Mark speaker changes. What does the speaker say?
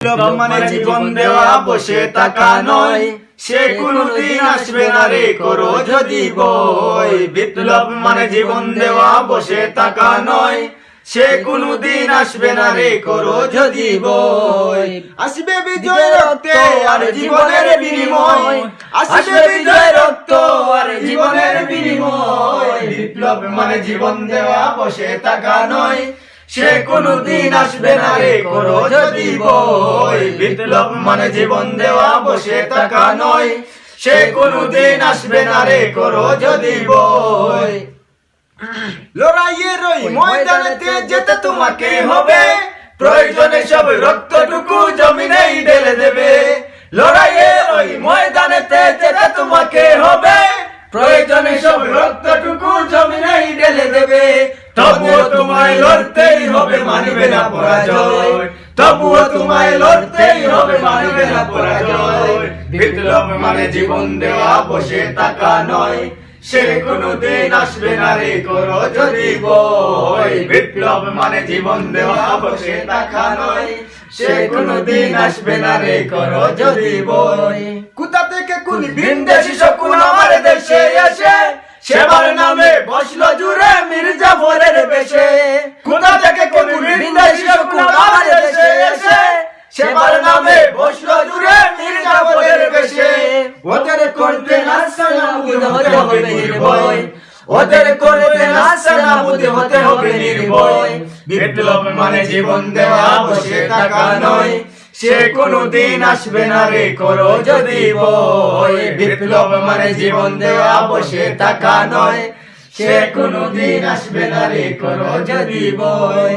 Speaker 1: মানে জীবন দেওয়া বসে থাকা নয়, সে কোনদিন আসবে না রে করো যদি বই। বিপ্লব মানে জীবন দেওয়া বসে থাকা নয়, সে কোনদিন আসবে না রে করো যদি বই। আসবে বিজয় রক্তে আর জীবনের বিনিময়, আসবে বিজয় রক্ত আর জীবনের বিনিময়। বিপ্লব মানে জীবন দেওয়া বসে থাকা নয়, সে কোনদিন আসবে না রে করো যদি বই। বিপ্লব মানে জীবন দেওয়া বসে থাকা নয়, সে কোনদিন আসবে না রে করো যদি বই। লড়াইয়ের ওই ময়দানেতে যেতে তোমাকে হবে, প্রয়োজনে সব রক্তটুকু জমিনেই ঢেলে দেবে। লড়াইয়ের ওই ময়দানেতে যেতে তোমাকে হবে, প্রয়োজনে সব রক্তটুকু জমিনেই ঢেলে দেবে। তবুও তোমায় লড়তেই হবে, মানবে না পরাজয়। তবুও তোমায় লড়তেই হবে, মানবে না পরাজয়। বিপ্লব মানে জীবন দেওয়া বসে থাকা নয়, সে কোনদিন আসবে না রে করো যদি বই। বিপ্লব মানে জীবন দেওয়া বসে থাকা নয়, সে কোনদিন আসবে না রে করো যদি বই। কোথা থেকে কোন ভিনদেশী শকুন আমার দেশে এসে, সেবার নামে বসলো জুড়ে মির্জাফরের বেশে। কোথা থেকে কোন ভিনদেশী শকুন আমার দেশে এসে, সেবার নামে বসলো জুড়ে মির্জাফরের বেশে। ওদের করতে নাস্তানাবুদ হতে হবে নির্ভয়, ওদের করতে নাস্তানাবুদ হতে হবে নির্ভয়। বিপ্লব মানে জীবন দেওয়া বসে থাকা নয়, সে কোনদিন আসবে না রে করো যদি বই। বিপ্লব মানে জীবন দেওয়া বসে থাকা নয়, সে কোনদিন আসবে না রে করো যদি বই।